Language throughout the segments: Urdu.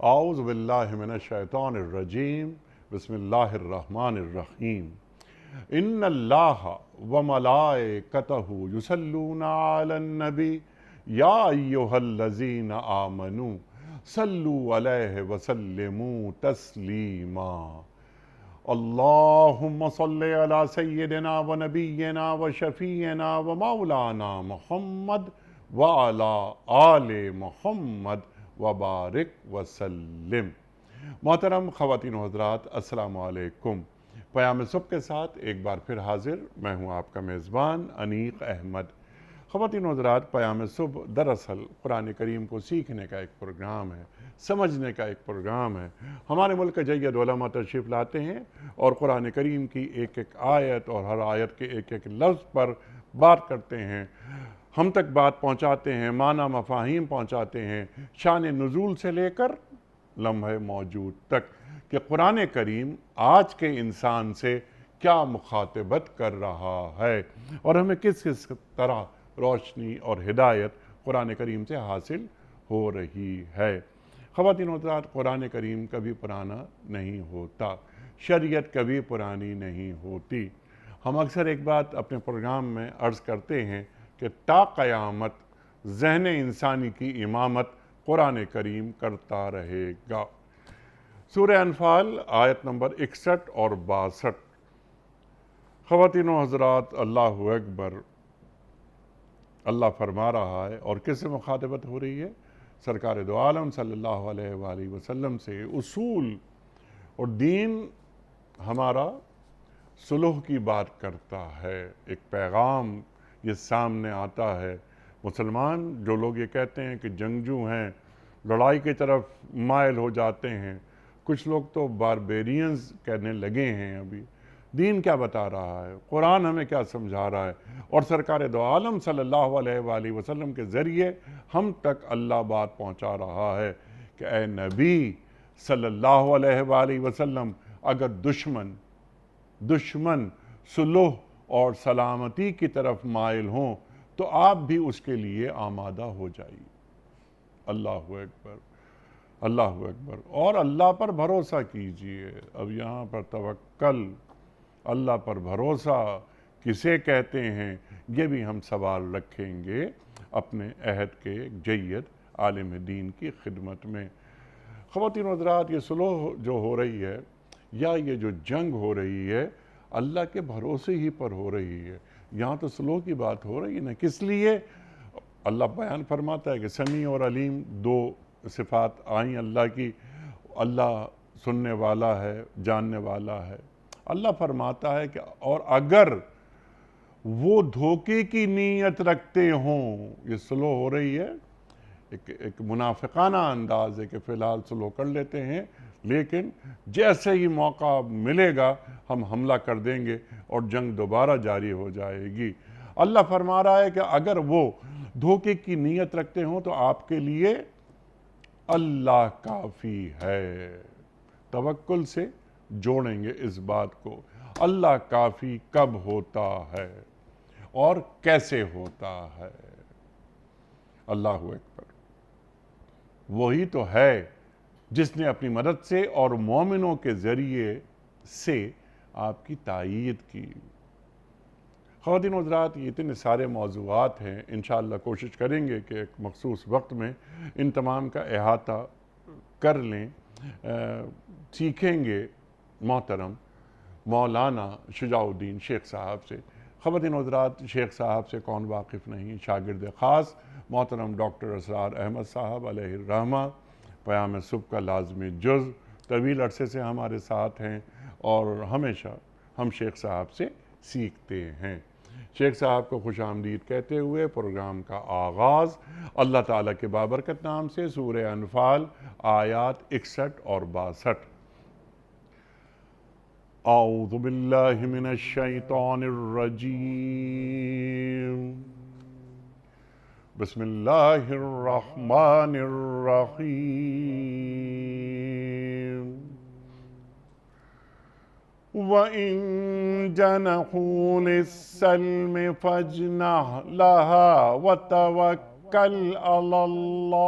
اعوذ باللہ من الشیطان الرجیم بسم اللہ الرحمن الرحیم ان اللہ وملائکتہ یصلون علی النبی یا ایہا الذین آمنوا صلوا علیہ وسلموا تسلیما اللہم صلی علی سیدنا و نبینا و شفیعنا و مولانا محمد وعلی آل محمد وبارک وسلم۔ محترم خواتین و حضرات، السلام علیکم۔ پیام صبح کے ساتھ ایک بار پھر حاضر میں ہوں آپ کا میزبان انیق احمد۔ خواتین و حضرات، پیام صبح دراصل قرآن کریم کو سیکھنے کا ایک پروگرام ہے، سمجھنے کا ایک پروگرام ہے۔ ہمارے ملک کے جید علماء تشریف لاتے ہیں اور قرآن کریم کی ایک ایک آیت اور ہر آیت کے ایک ایک لفظ پر بات کرتے ہیں، ہم تک بات پہنچاتے ہیں، معنی مفاہیم پہنچاتے ہیں، شان نزول سے لے کر لمحہ موجود تک کہ قرآن کریم آج کے انسان سے کیا مخاطبت کر رہا ہے اور ہمیں کس کس طرح روشنی اور ہدایت قرآن کریم سے حاصل ہو رہی ہے۔ خواتین و حضرات، قرآن کریم کبھی پرانا نہیں ہوتا، شریعت کبھی پرانی نہیں ہوتی۔ ہم اکثر ایک بات اپنے پروگرام میں عرض کرتے ہیں کہ تا قیامت ذہن انسانی کی امامت قرآن کریم کرتا رہے گا۔ سورہ انفال آیت نمبر 61 اور 62۔ خواتین و حضرات، اللہ اکبر، اللہ فرما رہا ہے اور کس سے مخاطبت ہو رہی ہے؟ سرکار دو عالم صلی اللہ علیہ وآلہ وسلم سے۔ اصول اور دین ہمارا صلح کی بات کرتا ہے، ایک پیغام یہ سامنے آتا ہے۔ مسلمان جو لوگ یہ کہتے ہیں کہ جنگجو ہیں، لڑائی کی طرف مائل ہو جاتے ہیں، کچھ لوگ تو باربیرینز کہنے لگے ہیں، ابھی دین کیا بتا رہا ہے، قرآن ہمیں کیا سمجھا رہا ہے، اور سرکار دو عالم صلی اللہ علیہ وآلہ وسلم کے ذریعے ہم تک اللہ بات پہنچا رہا ہے کہ اے نبی صلی اللہ علیہ وآلہ وسلم، اگر دشمن صلح اور سلامتی کی طرف مائل ہوں تو آپ بھی اس کے لیے آمادہ ہو جائیے۔ اللہ اکبر، اللہ اکبر، اور اللہ پر بھروسہ کیجئے۔ اب یہاں پر توکل، اللہ پر بھروسہ کسے کہتے ہیں، یہ بھی ہم سوال رکھیں گے اپنے عہد کے جید عالم دین کی خدمت میں۔ خواتین و حضرات، یہ صلح جو ہو رہی ہے یا یہ جو جنگ ہو رہی ہے، اللہ کے بھروسے ہی پر ہو رہی ہے۔ یہاں تو صلح کی بات ہو رہی ہے نا، کس لیے؟ اللہ بیان فرماتا ہے کہ سمیع اور علیم دو صفات آئیں اللہ کی۔ اللہ سننے والا ہے، جاننے والا ہے۔ اللہ فرماتا ہے کہ اور اگر وہ دھوکے کی نیت رکھتے ہوں، یہ صلح ہو رہی ہے، ایک منافقانہ انداز ہے کہ فی الحال صلح کر لیتے ہیں، لیکن جیسے ہی موقع ملے گا ہم حملہ کر دیں گے اور جنگ دوبارہ جاری ہو جائے گی۔ اللہ فرما رہا ہے کہ اگر وہ دھوکے کی نیت رکھتے ہوں تو آپ کے لیے اللہ کافی ہے۔ توکل سے جوڑیں گے اس بات کو۔ اللہ کافی کب ہوتا ہے اور کیسے ہوتا ہے؟ اللہ اکبر، وہی تو ہے جس نے اپنی مدد سے اور مومنوں کے ذریعے سے آپ کی تائید کی۔ خواتین و حضرات، یہ اتنے سارے موضوعات ہیں، انشاءاللہ کوشش کریں گے کہ ایک مخصوص وقت میں ان تمام کا احاطہ کر لیں۔ سیکھیں گے محترم مولانا شجاع الدین شیخ صاحب سے۔ خواتین و حضرات، شیخ صاحب سے کون واقف نہیں، شاگرد خاص محترم ڈاکٹر اسرار احمد صاحب علیہ الرحمہ، پیام صبح کا لازمی جز، طویل عرصے سے ہمارے ساتھ ہیں اور ہمیشہ ہم شیخ صاحب سے سیکھتے ہیں۔ شیخ صاحب کو خوش آمدید کہتے ہوئے پروگرام کا آغاز اللہ تعالیٰ کے بابرکت نام سے، سورہ انفال آیات 61 اور 62۔ اعوذ باللہ من الشیطان الرجیم، بسم اللہ الرحمن الرحیم۔ وَإِن جَنَحُوا لِلسَّلْمِ فَاجْنَحْ لَهَا وَتَوَكَّلْ عَلَى اللَّهِ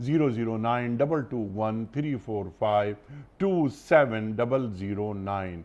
009221345270009।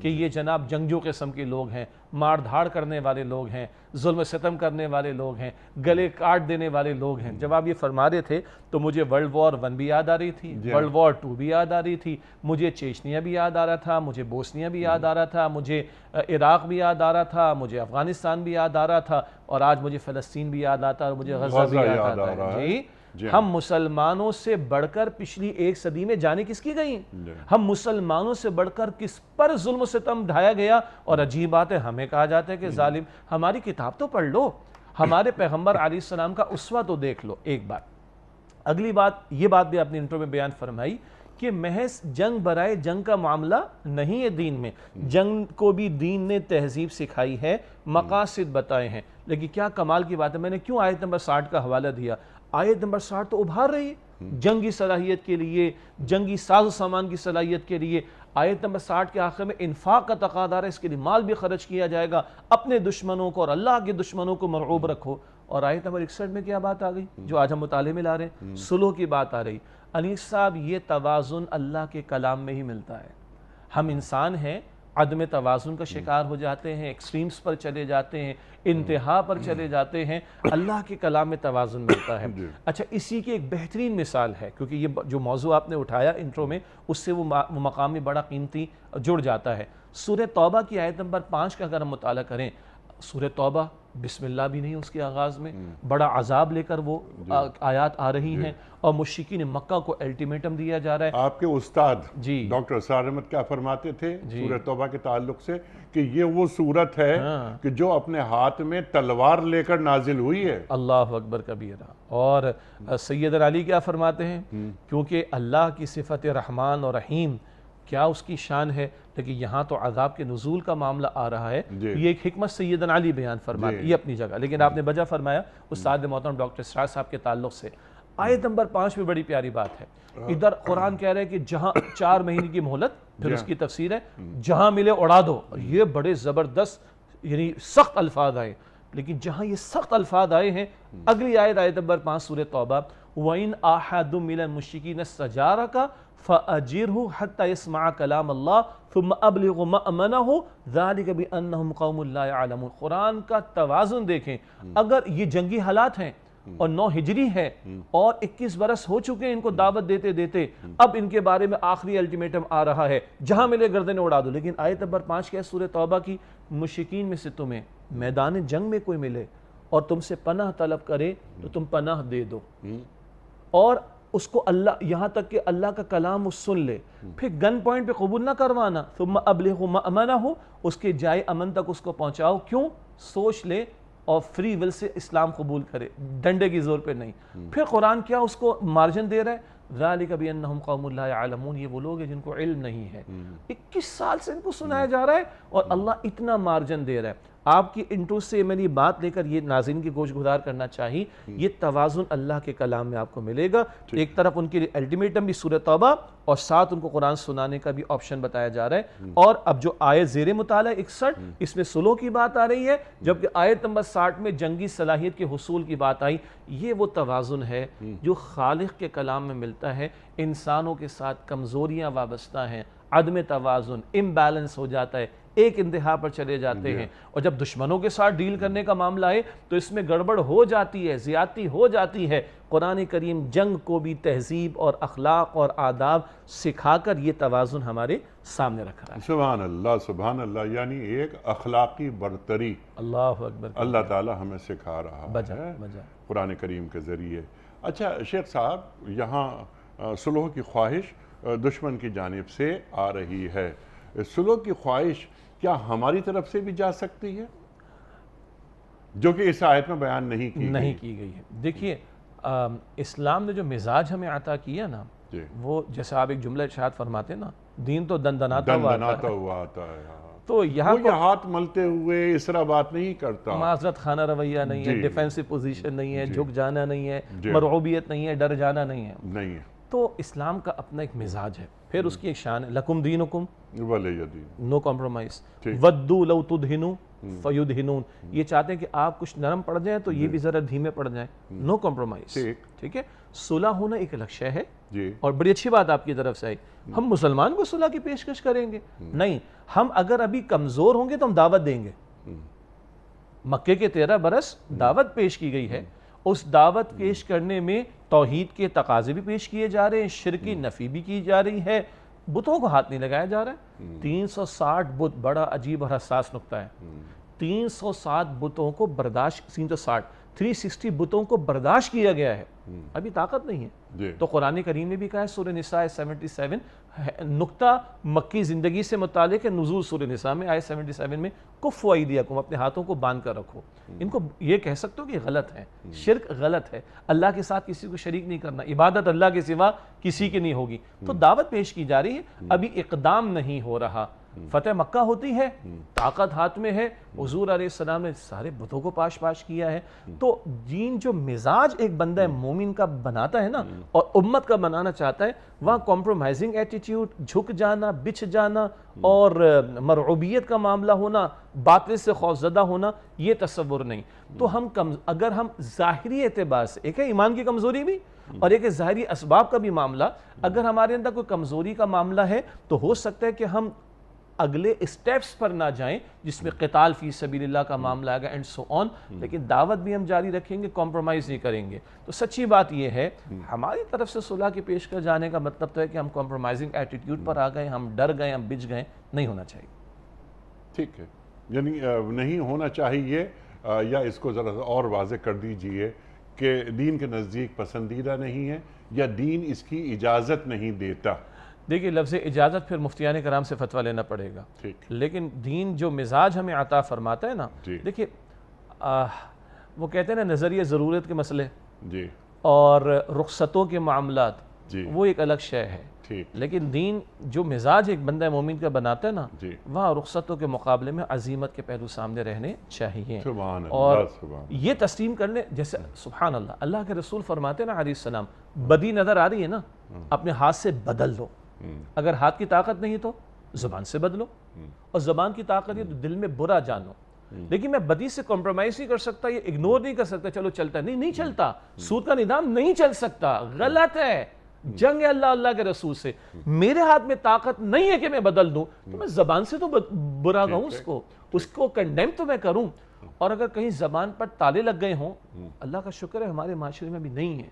کہ یہ جناب جنگجو قسم کے لوگ ہیں، مار دھاڑ کرنے والے لوگ ہیں، ظلم و ستم کرنے والے لوگ ہیں، گلے کاٹ دینے والے لوگ ہیں. جب آپ یہ فرما رہے تھے تو مجھے ورلڈ وار 1 بھی یاد آ رہی تھی، ورلڈ وار 2 بھی یاد آ رہی تھی، مجھے چیچنیا بھی یاد آ رہا تھا، مجھے بوسنیا بھی یاد آ رہا تھا، مجھے عراق بھی یاد آ رہا تھا، مجھے افغانستان بھی یاد آ رہا تھا، اور آج مجھے فلسطین بھی یاد آتا ہے، اور مجھے غزہ بھی یاد آتا ہے. جی ہم مسلمانوں سے بڑھ کر پچھلی 1 صدی میں جانے کس کی گئیں؟ ہم مسلمانوں سے بڑھ کر کس پر ظلم و ستم ڈھایا گیا، اور عجیب بات ہے ہمیں کہا جاتا ہے کہ ظالم. ہماری کتاب تو پڑھ لو، ہمارے پیغمبر علیہ السلام کا اسوہ تو دیکھ لو. ایک بات. اگلی بات، یہ بات بھی اپنے انٹرو میں بیان فرمائی کہ محض جنگ برائے جنگ کا معاملہ نہیں ہے دین میں. جنگ کو بھی دین نے تہذیب سکھائی ہے، مقاصد بتائے ہیں. لیکن کیا کمال کی بات ہے، میں نے کیوں آیت نمبر 60 کا حوالہ دیا؟ آیت نمبر 60 تو ابھار رہی ہے جنگی صلاحیت کے لیے، جنگی ساز و سامان کی صلاحیت کے لیے. آیت نمبر 60 کے آخر میں انفاق کا تقاضا ہے، اس کے لیے مال بھی خرچ کیا جائے گا، اپنے دشمنوں کو اور اللہ کے دشمنوں کو مرعوب رکھو. اور آیت نمبر 61 میں کیا بات آ گئی جو آج ہم مطالعے میں لا رہے ہیں؟ صلح کی بات آ رہی. انیس صاحب، یہ توازن اللہ کے کلام میں ہی ملتا ہے. ہم انسان ہیں، عدم توازن کا شکار ہو جاتے ہیں، ایکسٹریمز پر چلے جاتے ہیں، انتہا پر چلے جاتے ہیں. اللہ کے کلام میں توازن ملتا ہے. اچھا، اسی کی ایک بہترین مثال ہے، کیونکہ یہ جو موضوع آپ نے اٹھایا انٹرو میں، اس سے وہ مقام بھی بڑا قیمتی جڑ جاتا ہے. سورہ توبہ کی آیت نمبر 5 کا اگر ہم مطالعہ کریں، سورہ توبہ بسم اللہ بھی نہیں اس کے آغاز میں، بڑا عذاب لے کر وہ آیات آ رہی ہیں، اور مشرکین مکہ کو الٹیمیٹم دیا جا رہا ہے. آپ کے استاد ڈاکٹر اسرار احمد کیا فرماتے تھے سورہ توبہ کے تعلق سے؟ کہ یہ وہ سورت ہے کہ جو اپنے ہاتھ میں تلوار لے کر نازل ہوئی ہے. اللہ اکبر کبیرہ. اور سیدنا علی کیا فرماتے ہیں؟ کیونکہ اللہ کی صفت رحمان اور رحیم کیا اس کی شان ہے، لیکن یہاں تو عذاب کے نزول کا معاملہ آ رہا ہے. یہ ایک حکمت سیدنا علی بیان فرماتے ہیں، یہ اپنی جگہ. لیکن آپ نے بجا فرمایا استاد محترم ڈاکٹر اسرار صاحب کے تعلق سے. آیت نمبر 5 میں بڑی پیاری بات ہے. ادھر قرآن کہہ رہے ہیں کہ جہاں 4 مہینے کی مہلت، پھر اس کی تفسیر ہے جہاں ملے اڑا دو. یہ بڑے زبردست یعنی سخت الفاظ آئے. لیکن جہاں یہ سخت الفاظ آئے ہیں، اگلی آیت نمبر 5 سورہ توبہ، وَإِنْ أَحَدٌ مِّنَ الْمُشْرِكِينَ اسْتَجَارَكَ فَأَجِرْهُ حَتَّى يَسْمَعَ كَلَامَ اللَّهِ ثُمَّ أَبْلِغْهُ مَأْمَنَهُ ذَلِكَ بِأَنَّهُمْ قَوْمٌ لَا يَعْلَمُونَ. قرآن کا توازن دیکھیں. اگر یہ جنگی حالات ہیں اور 9 ہجری ہے اور 21 برس ہو چکے ہیں ان کو دعوت دیتے دیتے، اب ان کے بارے میں آخری الٹیمیٹم آ رہا ہے جہاں ملے گردنیں اڑا دو. لیکن آیت نمبر 5 کیا ہے سورہ توبہ کی؟ مشرکین میں سے تمہیں میدان جنگ میں کوئی ملے اور تم سے پناہ طلب کرے تو تم پناہ دے دو، اور اس کو اللہ، یہاں تک کہ اللہ کا کلام اس سن لے، پھر گن پوائنٹ پہ قبول نہ کروانا. ثم ابلغ مأمنہ، اس کے جائے امن تک اس کو پہنچاؤ. کیوں؟ سوچ لے اور فری ول سے اسلام قبول کرے، ڈنڈے کی زور پہ نہیں. پھر قرآن کیا اس کو مارجن دے رہا ہے؟ ذَلِكَ بِأَنَّهُمْ قَوْمٌ لَا يَعْلَمُونَ. یہ وہ لوگ ہیں جن کو علم نہیں ہے. 21 سال سے ان کو سنایا جا رہا ہے اور اللہ اتنا مارجن دے رہا ہے. آپ کی انٹرو سے میں نے بات لے کر یہ ناظرین کی گوش گزار کرنا چاہیے. یہ توازن اللہ کے کلام میں آپ کو ملے گا. ایک طرف ان کے لیے الٹیمیٹم بھی سورہ توبہ، اور ساتھ ان کو قرآن سنانے کا بھی آپشن بتایا جا رہا ہے. اور اب جو آیت زیر مطالعہ 61، اس میں صلح کی بات آ رہی ہے، جبکہ آیت نمبر 60 میں جنگی صلاحیت کے حصول کی بات آئی. یہ وہ توازن ہے جو خالق کے کلام میں ملتا ہے. انسانوں کے ساتھ کمزوریاں وابستہ ہیں، عدم توازن، امبیلنس ہو جاتا ہے، ایک انتہا پر چلے جاتے ہیں. اور جب دشمنوں کے ساتھ ڈیل کرنے کا معاملہ ہے تو اس میں گڑبڑ ہو جاتی ہے، زیادتی ہو جاتی ہے. قرآن کریم جنگ کو بھی تہذیب اور اخلاق اور آداب سکھا کر یہ توازن ہمارے سامنے رکھ رہا ہے. سبحان اللہ، سبحان اللہ. یعنی ایک اخلاقی برتری اللہ اکبر اللہ تعالی ہمیں سکھا رہا ہے قرآن کریم کے ذریعے. اچھا شیخ صاحب، یہاں صلح کی خواہش دشمن کی جانب سے آ رہی ہے. صلح کی خواہش کیا ہماری طرف سے بھی جا سکتی ہے، جو کہ اس آیت میں بیان نہیں کی گئی ہے؟ دیکھیے، اسلام نے جو مزاج ہمیں عطا کیا نا، وہ جیسے آپ ایک جملہ ارشاد فرماتے ہیں نا، دین تو دندناتا ہوا آتا ہے. تو یہاں وہ ہاتھ ملتے ہوئے اس طرح بات نہیں کرتا، معذرت خانہ رویہ نہیں ہے، ڈیفینسو پوزیشن نہیں ہے، جھک جانا نہیں ہے، مرعوبیت نہیں ہے، ڈر جانا نہیں ہے. تو اسلام کا اپنا ایک مزاج ہے. پھر اس کی ایک شان ہے، لکم دینکم ولی دین، نو کمپرومائز. ودو لو تدہنو فیدہنون، یہ چاہتے ہیں کہ آپ کچھ نرم پڑ جائیں تو یہ بھی ذرا دھیمے پڑ جائیں. نو کمپرومائز. ٹھیک ہے، صلح ہونا ایک الگ شے ہے، اور بڑی اچھی بات آپ کی طرف سے آئی. ہم مسلمان کو صلح کی پیشکش کریں گے؟ نہیں. ہم اگر ابھی کمزور ہوں گے تو ہم دعوت دیں گے. مکے کے 13 برس دعوت پیش کی گئی ہے، اس دعوت پیش کرنے میں توحید کے تقاضے بھی پیش کیے جا رہے ہیں، شرک کی نفی بھی کی جا رہی ہے، بتوں کو ہاتھ نہیں لگایا جا رہا ہے. 360 بت بڑا عجیب اور حساس نقطہ ہے. 360 بتوں کو برداشت، 360 بتوں کو برداشت کیا گیا ہے، ابھی طاقت نہیں ہے. تو قرآن کریم نے بھی کہا ہے سورہ نساء 77 نقطہ مکی زندگی سے متعلق ہے، نزول سورہ نساء میں آیت 77 میں کفوا ایدیکم، اپنے ہاتھوں کو باندھ کر رکھو. ان کو یہ کہہ سکتے ہو کہ غلط ہے، شرک غلط ہے، اللہ کے ساتھ کسی کو شریک نہیں کرنا، عبادت اللہ کے سوا کسی کی نہیں ہوگی. تو دعوت پیش کی جا رہی ہے، ابھی اقدام نہیں ہو رہا. فتح مکہ ہوتی ہے، طاقت ہاتھ میں ہے، حضور علیہ السلام نے سارے بتوں کو پاش کیا ہے. تو دین جو مزاج ایک بندہ مومن کا بناتا ہے نا، اور امت کا بنانا چاہتا ہے، وہاں کمپرومائزنگ ایٹیٹیوڈ، جھک جانا، بچھ جانا، اور مرعوبیت کا معاملہ ہونا، باطل سے خوف زدہ ہونا، یہ تصور نہیں. تو اگر ہم ظاہری اعتبار سے، ایک ہے ایمان کی کمزوری بھی اور ایک ہے ظاہری اسباب کا بھی معاملہ، اگر ہمارے اندر کوئی کمزوری کا معاملہ ہے تو ہو سکتا ہے کہ ہم اگلے اسٹیپس پر نہ جائیں جس میں قتال فی سبیل اللہ کا معاملہ آئے گا اینڈ سو آن، لیکن دعوت بھی ہم جاری رکھیں گے، کمپرومائز نہیں کریں گے. تو سچی بات یہ ہے، ہماری طرف سے صلح کی پیش کر جانے کا مطلب تو ہے کہ ہم کمپرومائزنگ ایٹیٹیوڈ پر آ گئے، ہم ڈر گئے، ہم بچ گئے. نہیں ہونا چاہیے. ٹھیک ہے، یعنی نہیں ہونا چاہیے، یا اس کو ذرا اور واضح کر دیجئے کہ دین کے نزدیک پسندیدہ نہیں ہے یا دین اس کی اجازت نہیں دیتا. دیکھیے لفظ اجازت پھر مفتیان کرام سے فتویٰ لینا پڑے گا، لیکن دین جو مزاج ہمیں عطا فرماتا ہے نا، دیکھیے وہ کہتے ہیں نا نظریہ ضرورت کے مسئلے اور رخصتوں کے معاملات، وہ ایک الگ شے ہے. لیکن دین جو مزاج ایک بندہ مومن کا بناتا ہے نا، وہاں رخصتوں کے مقابلے میں عظیمت کے پہلو سامنے رہنے چاہیے. اور یہ تسلیم کرنے، جیسے سبحان اللہ، اللہ کے رسول فرماتے ہیں نا علیہ السلام، بدی نظر آ رہی ہے نا، اپنے ہاتھ سے بدل دو. اگر ہاتھ کی طاقت نہیں تو زبان سے بدلو، اور زبان کی طاقت ہے تو دل میں برا جانو. لیکن میں بدی سے کمپرومائز نہیں کر سکتا، یہ اگنور نہیں کر سکتا، چلو چلتا ہے، نہیں چلتا. سود کا نظام نہیں چل سکتا، غلط ہے. جنگ ہے اللہ کے رسول سے. میرے ہاتھ میں طاقت نہیں ہے کہ میں بدل دوں، تو میں زبان سے تو برا کہوں، اس کو کنڈیم تو میں کروں. اور اگر کہیں زبان پر تالے لگ گئے ہوں، اللہ کا شکر ہے ہمارے معاشرے میں بھی نہیں ہے،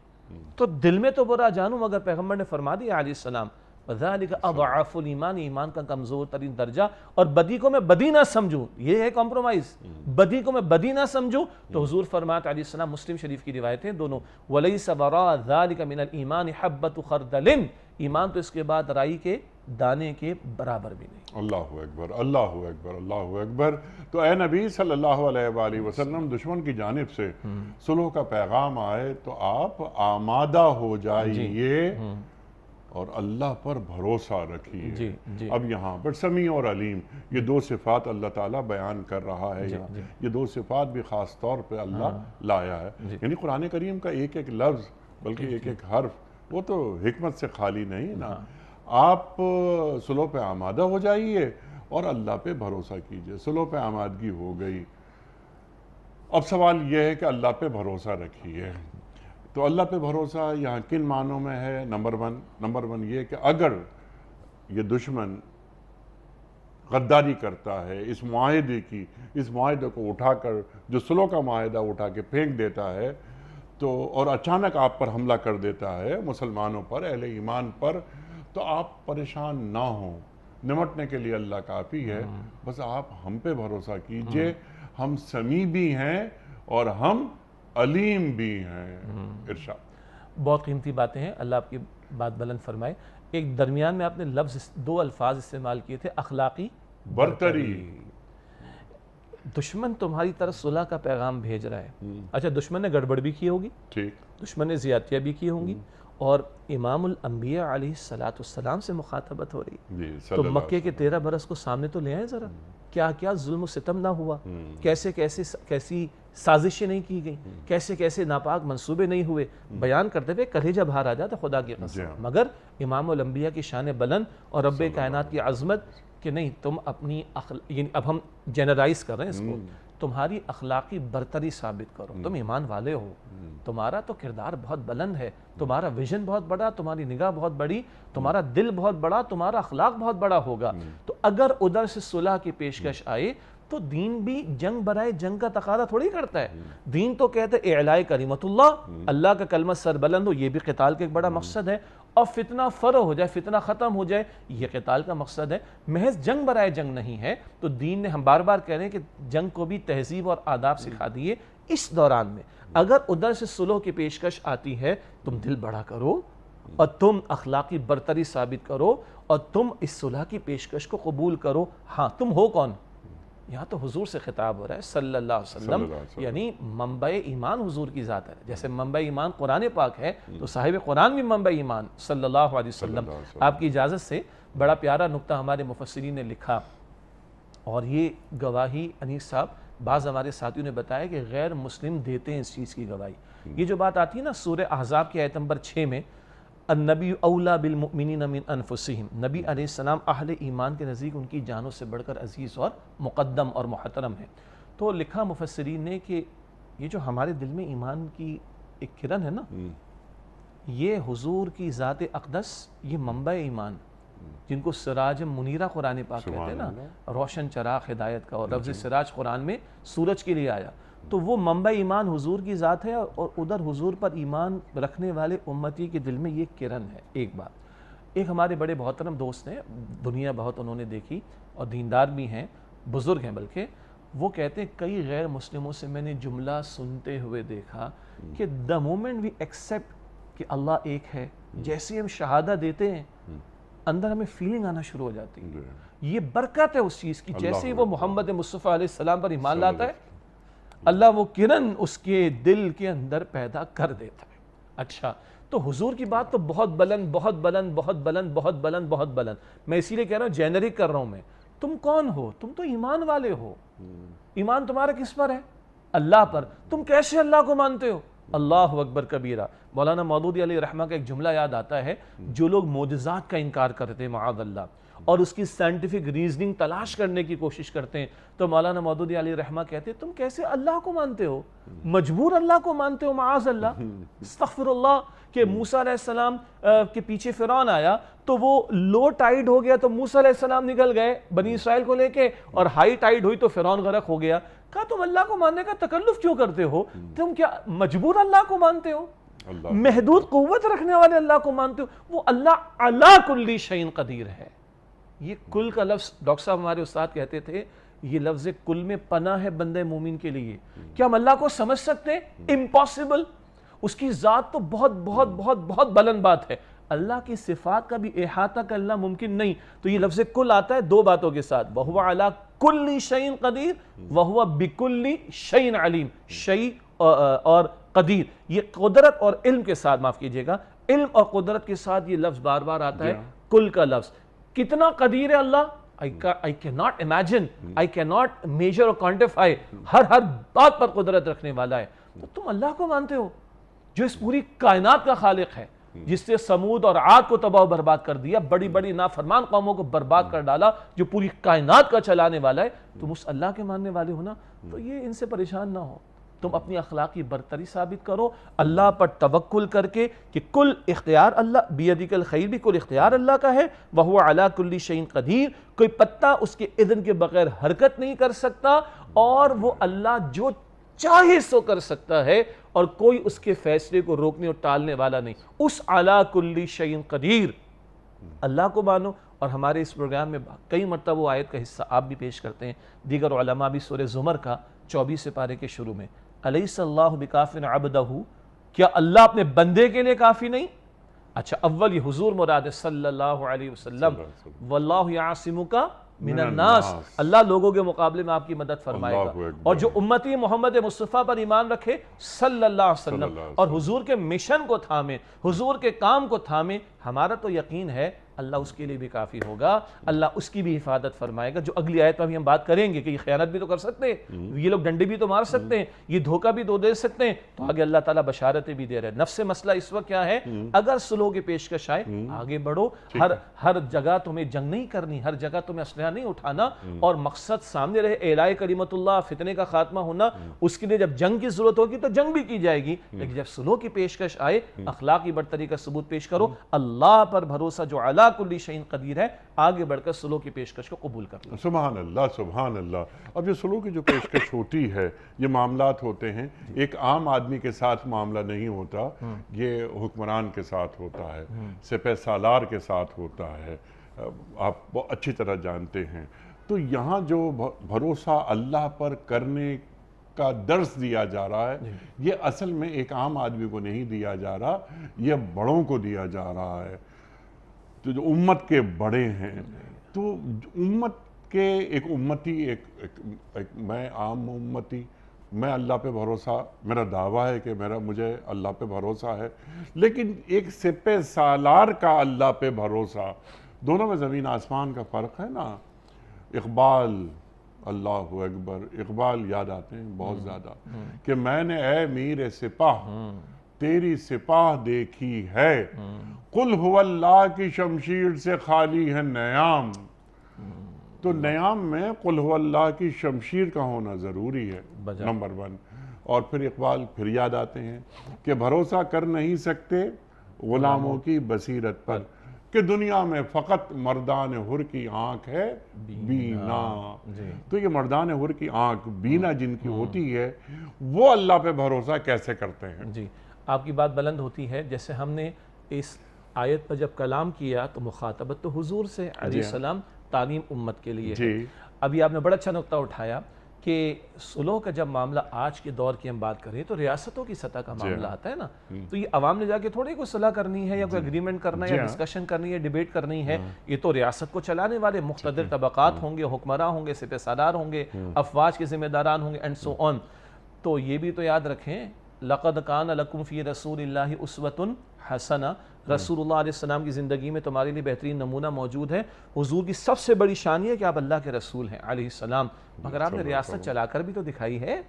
تو دل میں تو برا جانوں. مگر پیغمبر نے فرما دیا علیہ السلام، وَذَلِكَ أَضْعَفُ الْإِيمَانِ، ایمان کا کمزور ترین درجہ. اور بدی کو میں بدی نہ سمجھوں، یہ ہے کمپرومائز. بدی کو میں بدی نہ سمجھوں. تو حضور فرماتے علیہ السلام، مسلم شریف کی روایتیں دونوں، وَلَيْسَ وَرَاءَ ذَلِكَ مِنَ الْإِيمَانِ حَبَّةُ خَرْدَلٍ، ایمان تو اس کے بعد رائی کے دانے کے برابر بھی نہیں. اللہ اکبر، اللہ اکبر، اللہ اکبر. تو اے نبی صلی اللہ علیہ وآلہ وسلم، دشمن کی جانب سے صلح کا پیغام آئے تو آپ آمادہ ہو جائیے اور اللہ پر بھروسہ رکھیے. اب یہاں پر سمیع اور علیم، یہ دو صفات اللہ تعالیٰ بیان کر رہا ہے. یہ دو صفات بھی خاص طور پہ اللہ لایا ہے. یعنی قرآن کریم کا ایک ایک لفظ، بلکہ ایک ایک حرف، وہ تو حکمت سے خالی نہیں نا. آپ صلح پہ آمادہ ہو جائیے اور اللہ پہ بھروسہ کیجئے. صلح پہ آمادگی ہو گئی. اب سوال یہ ہے کہ اللہ پہ بھروسہ رکھیے. تو اللہ پہ بھروسہ یہاں کن معنوں میں ہے؟ نمبر ون یہ کہ اگر یہ دشمن غداری کرتا ہے، اس معاہدے کو اٹھا کر، جو صلح کا معاہدہ اٹھا کے پھینک دیتا ہے، تو اور اچانک آپ پر حملہ کر دیتا ہے، مسلمانوں پر، اہل ایمان پر، تو آپ پریشان نہ ہوں. نمٹنے کے لیے اللہ کافی ہے. بس آپ ہم پہ بھروسہ کیجئے. ہم سمیع بھی ہیں اور ہم علیم بھی ہیں. ارشاد. بہت قیمتی باتیں ہیں، اللہ آپ کی بات بلند فرمائے. ایک درمیان میں آپ نے دو الفاظ استعمال کیے تھے، اخلاقی برتری. دشمن تمہاری طرف صلح کا پیغام بھیج رہا ہے. اچھا، دشمن نے گڑبڑ بھی کی ہوگی، دشمن نے زیادتیاں بھی کی ہوں گی، اور امام الانبیاء علیہ السلام سے مخاطبت ہو رہی. تو مکے کے 13 برس کو سامنے تو لے آئیں ذرا. کیا کیا ظلم و ستم نہ ہوا، کیسی سازشیں نہیں کی گئیں، کیسے ناپاک منصوبے نہیں ہوئے. بیان کرتے ہوئے کلیجہ باہر آ جاتا خدا کی قسم. مگر امام الانبیاء کی شان بلند اور رب کائنات کی عظمت کہ نہیں تم اپنی یعنی اب ہم جنرائز کر رہے ہیں اس کو، تمہاری اخلاقی برتری ثابت کرو، تم ایمان والے ہو، تمہارا تو کردار بہت بلند ہے، تمہارا ویژن بہت بڑا، تمہاری نگاہ بہت بڑی، تمہارا دل بہت بڑا، تمہارا اخلاق بہت بڑا ہوگا. تو اگر ادھر سے صلح کی پیشکش آئے تو دین بھی جنگ برائے جنگ کا تقاضا تھوڑی کرتا ہے. دین تو کہتے ہیں اعلاء کلمت اللہ کا کلمہ سربلند ہو، یہ بھی قتال کا ایک بڑا مقصد ہے، اور فتنہ فرع ہو جائے، فتنہ ختم ہو جائے، یہ قتال کا مقصد ہے. محض جنگ برائے جنگ نہیں ہے. تو دین نے، ہم بار بار کہہ رہے ہیں کہ جنگ کو بھی تہذیب اور آداب سکھا دیے. اس دوران میں اگر ادھر سے صلح کی پیشکش آتی ہے، تم دل بڑا کرو اور تم اخلاقی برتری ثابت کرو اور تم اس صلح کی پیشکش کو قبول کرو. ہاں تم ہو کون؟ یہاں تو حضور سے خطاب ہو رہا ہے صلی اللہ علیہ وسلم، یعنی منبع ایمان حضور کی ذات ہے. جیسے منبع ایمان قرآن پاک ہے تو صاحب قرآن بھی منبع ایمان صلی اللہ علیہ وسلم. آپ کی اجازت سے بڑا پیارا نکتہ ہمارے مفسرین نے لکھا، اور یہ گواہی انیس صاحب بعض ہمارے ساتھیوں نے بتایا کہ غیر مسلم دیتے ہیں اس چیز کی گواہی. یہ جو بات آتی ہے نا سورہ احزاب کی آیت نمبر 6 میں، النبی اولا بالمؤمنین من انفسہم، نبی علیہ السلام اہل ایمان کے نزدیک ان کی جانوں سے بڑھ کر عزیز اور مقدم اور محترم ہے. تو لکھا مفسرین نے کہ یہ جو ہمارے دل میں ایمان کی ایک کرن ہے نا، یہ حضور کی ذات اقدس، یہ منبع ایمان، جن کو سراج منیرہ قرآن پاک کہتے ہیں نا، روشن چراغ ہدایت کا، اور لفظ سراج قرآن میں سورج کے لیے آیا. تو وہ منبع ایمان حضور کی ذات ہے، اور ادھر حضور پر ایمان رکھنے والے امتی کے دل میں یہ کرن ہے. ایک بات، ایک ہمارے بڑے محترم دوست ہیں، دنیا بہت انہوں نے دیکھی اور دیندار بھی ہیں، بزرگ ہیں بلکہ، وہ کہتے ہیں کئی غیر مسلموں سے میں نے جملہ سنتے ہوئے دیکھا کہ the moment we accept کہ اللہ ایک ہے، جیسے ہم شہادہ دیتے ہیں اندر ہمیں فیلنگ آنا شروع ہو جاتی ہے. یہ برکت ہے اس چیز کی. جیسے ہی وہ محمد مصطفیٰ علیہ السلام پر ایمان لاتا ہے، اللہ وہ کرن اس کے دل کے اندر پیدا کر دیتا ہے. اچھا، تو حضور کی بات تو بہت بلند، بہت بلند، بہت بلند، بہت بلند، بہت بلند. میں اسی لیے کہہ رہا ہوں، جینرک کر رہا ہوں میں. تم کون ہو؟ تم تو ایمان والے ہو. ایمان تمہارا کس پر ہے؟ اللہ پر. تم کیسے اللہ کو مانتے ہو؟ اللہ اکبر کبیرہ. مولانا مودودی علیہ رحمہ کا ایک جملہ یاد آتا ہے، جو لوگ معجزات کا انکار کرتے ہیں معاذ اللہ، اور اس کی سائنٹیفک ریزننگ تلاش کرنے کی کوشش کرتے ہیں، تو مولانا مودودی علیہ رحمہ کہتے ہیں تم کیسے اللہ کو مانتے ہو؟ مجبور اللہ کو مانتے ہو معاذ اللہ. استغفر اللہ. کہ موسیٰ علیہ السلام کے پیچھے فرعون آیا تو وہ لو ٹائیڈ ہو گیا تو موسیٰ علیہ السلام نکل گئے بنی اسرائیل کو لے کے، اور ہائی ٹائیڈ ہوئی تو فرعون غرق ہو گیا. کہا تم اللہ کو ماننے کا تکلف کیوں کرتے ہو؟ تم کیا مجبور اللہ کو مانتے ہو؟ محدود قوت رکھنے والے اللہ کو مانتے ہو؟ وہ اللہ علی کل شیء قدیر ہے. یہ کل کا لفظ ڈاکٹر صاحب ہمارے استاد کہتے تھے، یہ لفظ کل میں پناہ ہے بندے مومن کے لیے. کیا ہم اللہ کو سمجھ سکتے ہیں؟ امپاسبل. اس کی ذات تو بہت بہت بہت بہت بلند بات ہے. اللہ کی صفات کا بھی احاطہ کرنا ممکن نہیں. تو یہ لفظ کل آتا ہے دو باتوں کے ساتھ، وَهُوَ عَلَىٰ كُلِّ شَيْءٍ قَدِيرٌ وَهُوَ بِكُلِّ شَيْءٍ عَلِيمٌ. شیء اور قدیر، یہ قدرت اور علم کے ساتھ، معاف کیجئے گا، علم اور قدرت کے ساتھ یہ لفظ بار بار آتا ہے کل کا لفظ. کتنا قدیر ہے اللہ، I cannot imagine, I cannot measure or quantify. ہر بات پر قدرت رکھنے والا ہے. تو تم اللہ کو مانتے ہو جو اس پوری کائنات کا خالق ہے، جس نے سمود اور عاد کو تباہ و برباد کر دیا، بڑی بڑی نافرمان قوموں کو برباد کر ڈالا، جو پوری کائنات کا چلانے والا ہے. تم اس اللہ کے ماننے والے ہو نا، تو یہ ان سے پریشان نہ ہو. تم اپنی اخلاقی برتری ثابت کرو اللہ پر توکل کر کے کہ کل اختیار اللہ بیدک الخیر، بھی کل اختیار اللہ کا ہے. وَهُوَ عَلَىٰ كُلِّ شَيْءٍ قَدِيرٌ. کوئی پتا اس کے اذن کے بغیر حرکت نہیں کر سکتا، اور وہ اللہ جو چاہے سو کر سکتا ہے، اور کوئی اس کے فیصلے کو روکنے اور ٹالنے والا نہیں. اس عَلَىٰ كُلِّ شَيْءٍ قَدِيرٌ اللہ کو مانو. اور ہمارے اس پروگرام میں کئی مرتبہ وہ آیت کا حصہ آپ بھی پیش کرتے ہیں، دیگر علماء بھی، سورہ زمر کا 24 پارے کے شروع میں، الیس اللہ بکاف عبدہ، کیا اللہ اپنے بندے کے لیے کافی نہیں؟ اچھا، اول یہ حضور مراد ہے صلی اللہ علیہ وسلم. واللہ یعصمک من الناس، اللہ لوگوں کے مقابلے میں آپ کی مدد فرمائے گا. اور جو امتی محمد مصطفیٰ پر ایمان رکھے صلی اللہ علیہ وسلم، اور حضور کے مشن کو تھامے، حضور کے کام کو تھامے، ہمارا تو یقین ہے اللہ اس کے لیے بھی کافی ہوگا، اللہ اس کی بھی حفاظت فرمائے گا۔ جو اگلی آیت میں بھی ہم بات کریں گے کہ یہ خیانت بھی تو کر سکتے ہیں، یہ لوگ ڈنڈے بھی تو مار سکتے ہیں، یہ دھوکہ بھی تو دے سکتے ہیں، تو آگے اللہ تعالیٰ بشارتیں بھی دے رہے ہیں۔ نفس مسئلہ اس وقت کیا ہے؟ اگر صلح کی پیشکش آئے آگے بڑھو، ہر جگہ تمہیں جنگ نہیں کرنی، ہر جگہ تمہیں اسلحہ نہیں اٹھانا، اور مقصد سامنے رہے اعلاء کلمت اللہ، فتنے کا خاتمہ ہونا۔ اس کے لیے جب جنگ کی ضرورت ہوگی تو جنگ بھی کی جائے گی، لیکن جب صلح کی پیشکش آئے اخلاقی برتری کا ثبوت پیش کرو، اللہ پر بھروسہ جو علی کل شیء قدیر ہے، آگے بڑھ کر صلح کی پیشکش کو قبول کر لو۔ سبحان اللہ، سبحان اللہ۔ اب یہ صلح کی جو پیشکش ہوتی ہے، یہ معاملات ہوتے ہیں، ایک عام آدمی کے ساتھ معاملہ نہیں ہوتا، یہ حکمران کے ساتھ ہوتا ہے، سپہ سالار کے ساتھ ہوتا ہے، آپ بہت اچھی طرح جانتے ہیں۔ تو یہاں جو بھروسہ اللہ پر کرنے کا درس دیا جا رہا ہے، یہ اصل میں ایک عام آدمی کو نہیں دیا جا رہا، یہ بڑوں کو دیا جا رہا ہے، تو جو امت کے بڑے ہیں۔ تو امت کے ایک امتی، ایک میں عام امتی، میں اللہ پہ بھروسہ، میرا دعویٰ ہے کہ مجھے اللہ پہ بھروسہ ہے، لیکن ایک سپہ سالار کا اللہ پہ بھروسہ، دونوں میں زمین آسمان کا فرق ہے نا۔ اقبال، اللہ اکبر، اقبال یاد آتے ہیں بہت زیادہ کہ میں نے اے میر سپاہ تیری سپاہ دیکھی ہے، قل هو اللہ کی شمشیر سے خالی ہے نیام۔ تو نیام میں قل هو اللہ کی شمشیر کا ہونا ضروری ہے، نمبر 1۔ اور پھر اقبال پھر یاد آتے ہیں کہ بھروسہ کر نہیں سکتے غلاموں کی بصیرت پر، کہ دنیا میں فقط مردان حر کی آنکھ ہے بینا۔ تو یہ مردان حر کی آنکھ بینا جن کی ہوتی ہے، وہ اللہ پہ بھروسہ کیسے کرتے ہیں؟ جی، آپ کی بات بلند ہوتی ہے۔ جیسے ہم نے اس آیت پر جب کلام کیا تو مخاطبت تو حضور سے علیہ السلام، تعلیم امت کے لیے ہے۔ ابھی آپ نے بڑا اچھا نقطہ اٹھایا کہ صلح کا جب معاملہ آج کے دور کی ہم بات کریں تو ریاستوں کی سطح کا معاملہ آتا ہے نا، تو یہ عوام نے جا کے تھوڑی کوئی صلح کرنی ہے یا کوئی اگریمنٹ کرنا ہے یا ڈسکشن کرنی ہے، ڈیبیٹ کرنی ہے۔ یہ تو ریاست کو چلانے والے مقتدر طبقات ہوں گے، حکمراں ہوں گے، سپہ سالار ہوں گے، افواج کے ذمہ داران ہوں گے، اینڈ سو آن۔ تو یہ بھی تو یاد رکھیں، لَقَدْ كَانَ لَكُمْ فِي رَسُولِ اللَّهِ أُسْوَةٌ حَسَنَةٌ، رسول اللہ علیہ السلام کی زندگی میں تمہارے لیے بہترین نمونہ موجود ہے۔ حضور کی سب سے بڑی شان ہے کہ آپ اللہ کے رسول ہیں علیہ السلام، مگر آپ نے ریاست چلا کر بھی تو دکھائی ہے،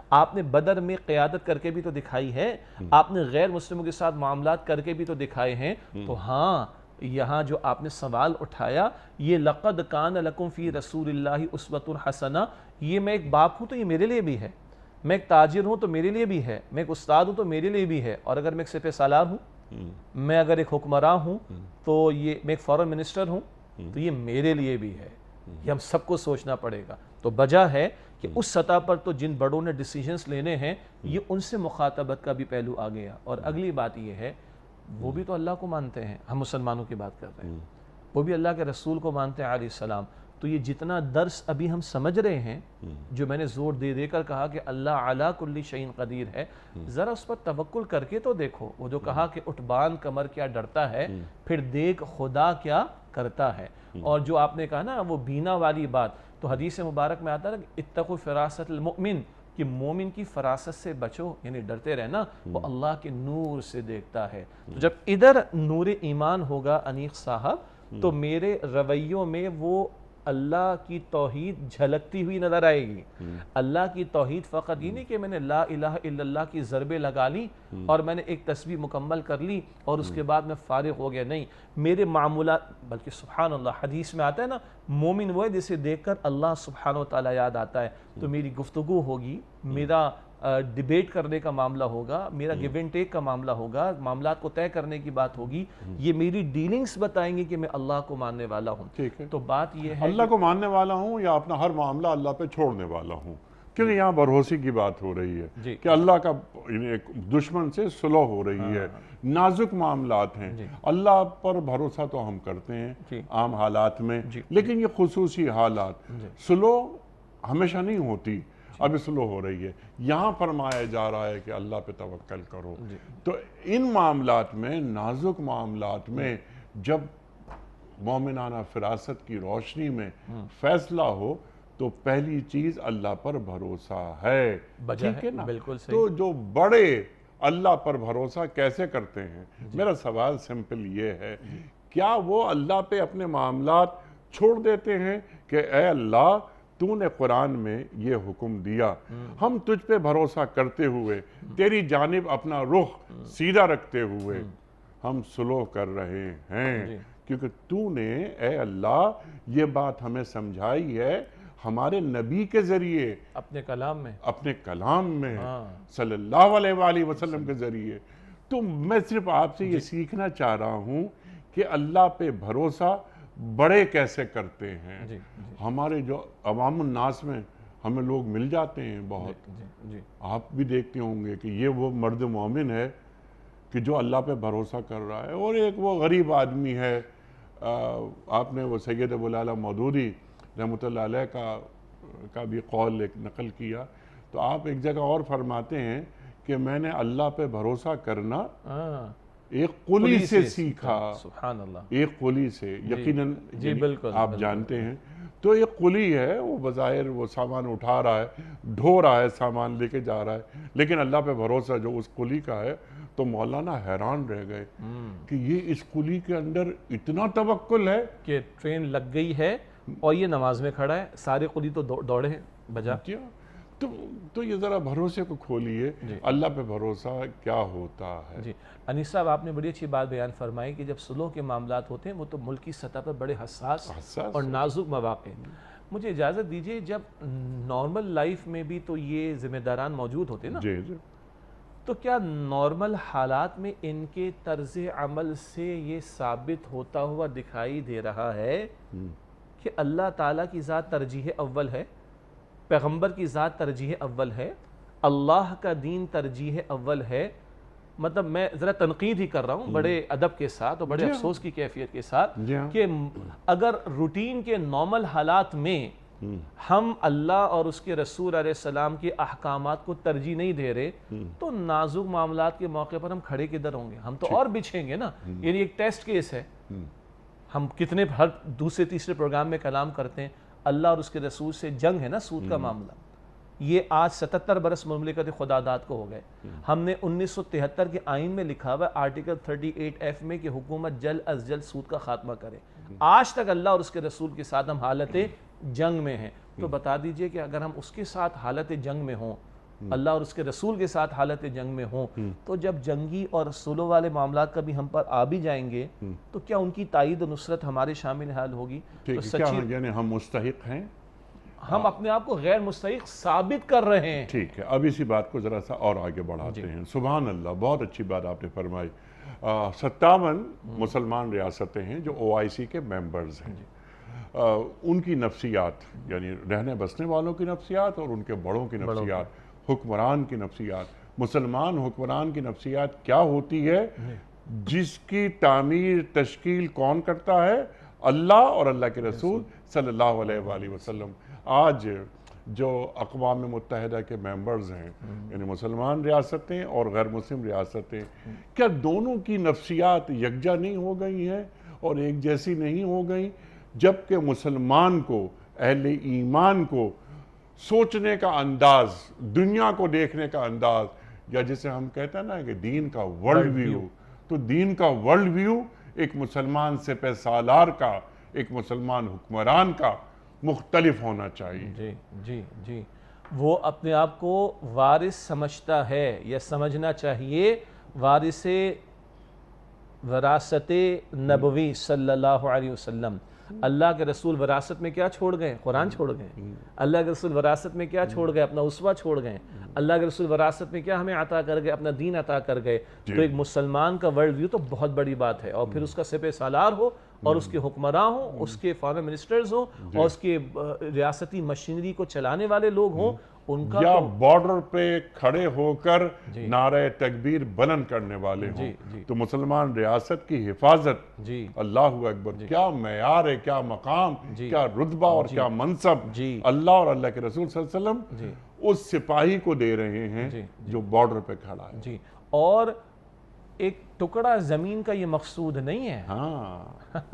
آپ نے بدر میں قیادت کر کے بھی تو دکھائی ہے، آپ نے غیر مسلموں کے ساتھ معاملات کر کے بھی تو دکھائے ہیں۔ تو ہاں، یہاں جو آپ نے سوال اٹھایا، یہ لَقَدْ كَانَ لَكُمْ فِي رَسُولِ اللَّهِ أُسْوَةٌ حَسَنَةٌ، یہ میں ایک باپ ہوں تو یہ میرے لیے بھی ہے، میں ایک تاجر ہوں تو میرے لیے بھی ہے، میں ایک استاد ہوں تو میرے لیے بھی ہے، اور اگر میں ایک سپہ سالار ہوں، میں اگر ایک حکمراں ہوں، تو یہ میں ایک فارن منسٹر ہوں تو یہ میرے لیے بھی ہے۔ یہ ہم سب کو سوچنا پڑے گا۔ تو وجہ ہے کہ اس سطح پر تو جن بڑوں نے ڈیسیجنز لینے ہیں، یہ ان سے مخاطبت کا بھی پہلو آ گیا۔ اور اگلی بات یہ ہے، وہ بھی تو اللہ کو مانتے ہیں، ہم مسلمانوں کی بات کر رہے ہیں، وہ بھی اللہ کے رسول کو مانتے ہیں علیہ السلام۔ تو یہ جتنا درس ابھی ہم سمجھ رہے ہیں، جو میں نے زور دے دے کر کہا کہ اللہ علی کل شیء قدیر ہے، ذرا اس پر توکل کر کے تو دیکھو۔ وہ جو کہا کہ اٹھ باندھ کمر کیا ڈرتا ہے، پھر دیکھ خدا کیا کرتا ہے۔ اور جو آپ نے کہا نا وہ بینا والی بات، تو حدیث مبارک میں آتا ہے کہ اتقوا فراست المؤمن، کہ مومن کی فراست سے بچو، یعنی ڈرتے رہنا، وہ اللہ کے نور سے دیکھتا ہے۔ تو جب ادھر نور ایمان ہوگا انیق صاحب، تو میرے رویوں میں وہ اللہ کی توحید جھلکتی ہوئی نظر آئے گی۔ اللہ کی توحید فقط یہ نہیں کہ میں نے لا الہ الا اللہ کی ضربیں لگا لی اور میں نے ایک تسبیح مکمل کر لی اور اس کے بعد میں فارغ ہو گیا، نہیں، میرے معمولات، بلکہ سبحان اللہ حدیث میں آتا ہے نا، مومن وہ ہے جسے دیکھ کر اللہ سبحانہ وتعالی یاد آتا ہے۔ تو میری گفتگو ہوگی، میرا ڈیبیٹ کرنے کا معاملہ ہوگا، میرا گیو اینڈ ٹیک کا معاملہ ہوگا، معاملات کو طے کرنے کی بات ہوگی، یہ میری ڈیلنگز بتائیں گے کہ میں اللہ کو ماننے والا ہوں۔ تو بات یہ ہے اللہ کو ماننے والا ہوں یا اپنا ہر معاملہ اللہ پہ چھوڑنے والا ہوں، کیونکہ یہاں بھروسے کی بات ہو رہی ہے کہ اللہ کا ایک دشمن سے صلح ہو رہی ہے، نازک معاملات ہیں، اللہ پر بھروسہ تو ہم کرتے ہیں عام حالات میں، لیکن یہ خصوصی حالات، صلح ہمیشہ نہیں ہوتی، اب صلح ہو رہی ہے، یہاں فرمایا جا رہا ہے کہ اللہ پہ توکل کرو۔ تو ان معاملات میں، نازک معاملات میں، جب مومنانہ فراست کی روشنی میں فیصلہ ہو تو پہلی چیز اللہ پر بھروسہ ہے، ٹھیک ہے نا؟ بالکل صحیح۔ تو جو بڑے اللہ پر بھروسہ کیسے کرتے ہیں، میرا سوال سمپل یہ ہے کیا وہ اللہ پہ اپنے معاملات چھوڑ دیتے ہیں کہ اے اللہ تو نے قرآن میں یہ حکم دیا، ہم تجھ پہ بھروسہ کرتے ہوئے تیری جانب اپنا رخ سیدھا رکھتے ہوئے ہم سلو کر رہے ہیں، کیونکہ تو نے اے اللہ یہ بات ہمیں سمجھائی ہے ہمارے نبی کے ذریعے، اپنے کلام میں، اپنے کلام میں صلی اللہ علیہ وآلہ وسلم کے ذریعے۔ تو میں صرف آپ سے یہ سیکھنا چاہ رہا ہوں کہ اللہ پہ بھروسہ بڑے کیسے کرتے ہیں۔ ہمارے جو عوام الناس میں ہمیں لوگ مل جاتے ہیں بہت، آپ بھی دیکھتے ہوں گے کہ یہ وہ مرد مومن ہے کہ جو اللہ پہ بھروسہ کر رہا ہے، اور ایک وہ غریب آدمی ہے۔ آپ نے وہ سید ابو العلا مودودی رحمۃ اللہ علیہ کا بھی قول ایک نقل کیا، تو آپ ایک جگہ اور فرماتے ہیں کہ میں نے اللہ پہ بھروسہ کرنا ایک قلی سے سیکھا، سبحان اللہ، ایک قلی سے، یقیناً بالکل آپ جانتے ہیں۔ تو ایک قلی ہے، وہ بظاہر وہ سامان اٹھا رہا ہے، ڈھو رہا ہے، سامان لے کے جا رہا ہے، لیکن اللہ پہ بھروسہ جو اس قلی کا ہے۔ تو مولانا حیران رہ گئے کہ یہ اس قلی کے اندر اتنا توکل ہے کہ ٹرین لگ گئی ہے اور یہ نماز میں کھڑا ہے، سارے قلی تو دوڑے ہیں بجا۔ تو یہ ذرا بھروسے کو کھولیے، اللہ پہ بھروسہ کیا ہوتا ہے۔ جی انیس صاحب، آپ نے بڑی اچھی بات بیان فرمائی کہ جب صلح کے معاملات ہوتے ہیں وہ تو ملکی سطح پر بڑے حساس اور نازک مواقع ہیں۔ مجھے اجازت دیجئے، جب نارمل لائف میں بھی تو یہ ذمہ داران موجود ہوتے ہیں نا، تو کیا نارمل حالات میں ان کے طرز عمل سے یہ ثابت ہوتا ہوا دکھائی دے رہا ہے کہ اللہ تعالیٰ کی ذات ترجیح اول ہے، پیغمبر کی ذات ترجیح اول ہے، اللہ کا دین ترجیح اول ہے؟ مطلب میں ذرا تنقید ہی کر رہا ہوں بڑے ادب کے ساتھ اور بڑے افسوس کی کیفیت کے ساتھ، کہ اگر روٹین کے نارمل حالات میں ہم اللہ اور اس کے رسول علیہ السلام کے احکامات کو ترجیح نہیں دے رہے، تو نازک معاملات کے موقع پر ہم کھڑے کدھر ہوں گے؟ ہم تو اور بچھیں گے نا۔ یعنی ایک ٹیسٹ کیس ہے، ہم کتنے ہر دوسرے تیسرے پروگرام میں کلام کرتے ہیں، اللہ اور اس کے رسول سے جنگ ہے نا، سود کا معاملہ۔ یہ آج 77 برس مملکت خداداد کو ہو گئے۔ ہم نے 1973 کے آئین میں لکھا ہوا ہے آرٹیکل 38F میں کہ حکومت جلد از جلد سود کا خاتمہ کرے۔ آج تک اللہ اور اس کے رسول کے ساتھ ہم حالت جنگ میں ہیں۔ تو بتا دیجئے کہ اگر ہم اس کے ساتھ حالت جنگ میں ہوں، اللہ اور اس کے رسول کے ساتھ حالت جنگ میں ہوں، تو جب جنگی اور صلح والے معاملات کبھی ہم پر آ بھی جائیں گے تو کیا ان کی تائید و نصرت ہمارے شامل حال ہوگی؟ تو سچی یعنی ہم مستحق ہیں، ہم اپنے آپ کو غیر مستحق ثابت کر رہے ہیں۔ ٹھیک ہے، اب اسی بات کو ذرا سا اور آگے بڑھاتے ہیں۔ سبحان اللہ، بہت اچھی بات آپ نے فرمائی۔ 57 مسلمان ریاستیں ہیں جو OIC کے ممبرز ہیں۔ ان کی نفسیات، یعنی رہنے بسنے والوں کی نفسیات اور ان کے بڑوں کی نفسیات، حکمران کی نفسیات، مسلمان حکمران کی نفسیات کیا ہوتی ہے، جس کی تعمیر تشکیل کون کرتا ہے؟ اللہ اور اللہ کے رسول صلی اللہ علیہ وآلہ وسلم۔ آج جو اقوام متحدہ کے ممبرز ہیں، یعنی مسلمان ریاستیں اور غیر مسلم ریاستیں، کیا دونوں کی نفسیات یکجا نہیں ہو گئی ہیں اور ایک جیسی نہیں ہو گئی؟ جبکہ مسلمان کو، اہل ایمان کو سوچنے کا انداز، دنیا کو دیکھنے کا انداز، یا جسے ہم کہتے ہیں نا کہ دین کا ورلڈ ویو، تو دین کا ورلڈ ویو ایک مسلمان سپہ سالار کا، ایک مسلمان حکمران کا مختلف ہونا چاہیے۔ جی جی جی، وہ اپنے آپ کو وارث سمجھتا ہے یا سمجھنا چاہیے، وارث وراثت نبوی صلی اللہ علیہ وسلم۔ اللہ کے رسول وراثت میں کیا چھوڑ گئے؟ قرآن چھوڑ گئے۔ اللہ کے رسول وراثت میں کیا چھوڑ گئے؟ اپنا اسوہ چھوڑ گئے۔ اللہ کے رسول وراثت میں کیا ہمیں عطا کر گئے؟ اپنا دین عطا کر گئے۔ تو ایک مسلمان کا ورلڈ ویو تو بہت بڑی بات ہے، اور پھر اس کا سپہ سالار ہو اور اس کے حکمراں ہوں، اس کے فارن منسٹرز ہوں، اور اس کے ریاستی مشینری کو چلانے والے لوگ ہوں، ان کا یا بارڈر پہ کھڑے ہو کر نعرہ تکبیر بلند کرنے والے ہوں۔ تو مسلمان ریاست کی حفاظت، اللہ اکبر، کیا معیار ہے، کیا مقام، کیا رتبہ اور کیا منصب اللہ اور اللہ کے رسول صلی اللہ علیہ وسلم اس سپاہی کو دے رہے ہیں جو بارڈر پہ کھڑا ہے۔ جی، اور ایک ٹکڑا زمین کا یہ مقصود نہیں ہے، ہاں،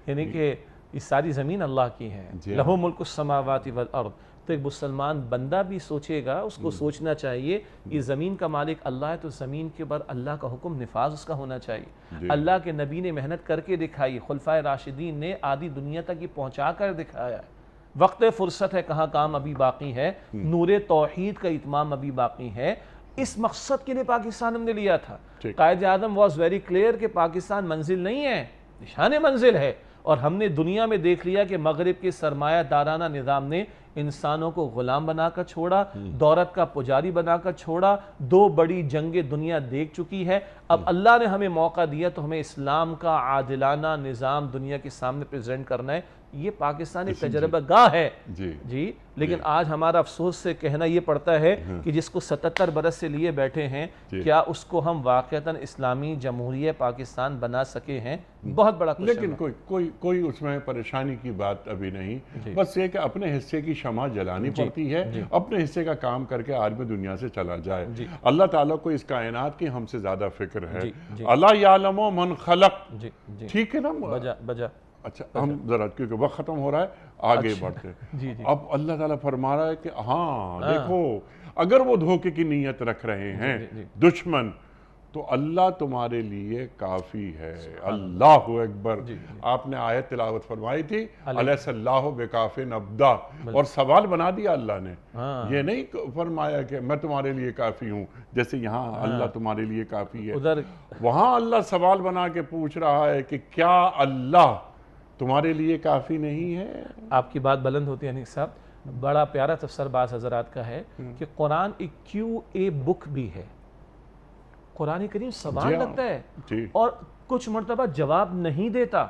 یعنی کہ یہ ساری زمین اللہ کی ہے، لہو ملک السماوات والارض. تو ایک مسلمان بندہ بھی سوچے گا، اس کو سوچنا چاہیے یہ زمین کا مالک اللہ ہے، تو زمین کے اوپر اللہ کا حکم نفاذ اس کا ہونا چاہیے. اللہ کے نبی نے محنت کر کے دکھائی، خلفائے راشدین نے آدھی دنیا تک یہ پہنچا کر دکھایا ہے. وقت فرصت ہے، کہاں کام ابھی باقی ہے، نور توحید کا اتمام ابھی باقی ہے. اس مقصد کے لیے پاکستان ہم نے لیا تھا. Quaid Azam was very clear کہ پاکستان منزل نہیں ہے، نشان منزل ہے. اور ہم نے دنیا میں دیکھ لیا کہ مغرب کے سرمایہ دارانہ نظام نے انسانوں کو غلام بنا کر چھوڑا، دولت کا پجاری بنا کر چھوڑا. 2 بڑی جنگیں دنیا دیکھ چکی ہے. اب اللہ نے ہمیں موقع دیا تو ہمیں اسلام کا عادلانہ نظام دنیا کے سامنے پریزنٹ کرنا ہے. یہ پاکستان ایک تجربہ گاہ ہے جی. لیکن آج ہمارا افسوس سے کہنا یہ پڑتا ہے کہ جس کو 77 برس سے لیے بیٹھے ہیں، کیا اس کو ہم واقعتاً اسلامی جمہوریہ پاکستان بنا سکے ہیں؟ بہت بڑا کوشچن. لیکن کوئی اس میں پریشانی کی بات ابھی نہیں. بس یہ کہ اپنے حصے کی شمع جلانی پڑتی ہے، اپنے حصے کا کام کر کے عالم دنیا سے چلا جائے. اللہ تعالیٰ کو اس کائنات کی ہم سے زیادہ فکر ہے. اللہ یعلم من خلق. ٹھیک ہے نا؟ بجا. اچھا، ہم ذرا کیونکہ وقت ختم ہو رہا ہے، آگے بڑھتے ہیں. اب اللہ تعالیٰ فرما رہا ہے کہ ہاں دیکھو، اگر وہ دھوکے کی نیت رکھ رہے ہیں دشمن، تو اللہ تمہارے لیے کافی ہے. اللہ اکبر. آپ نے آیت تلاوت فرمائی تھی، الیس اللہ بکاف عبدا، اور سوال بنا دیا اللہ نے. یہ نہیں فرمایا کہ میں تمہارے لیے کافی ہوں، جیسے یہاں اللہ تمہارے لیے کافی ہے. وہاں اللہ سوال بنا کے پوچھ رہا ہے کہ کیا اللہ تمہارے لیے کافی نہیں ہے؟ آپ کی بات بلند ہوتی ہے انیس صاحب. بڑا پیارا تفسیر بعض حضرات کا ہے کہ قرآن ایک QA بک بھی ہے. قرآن کریم سوال لگتا ہے اور کچھ مرتبہ جواب نہیں دیتا.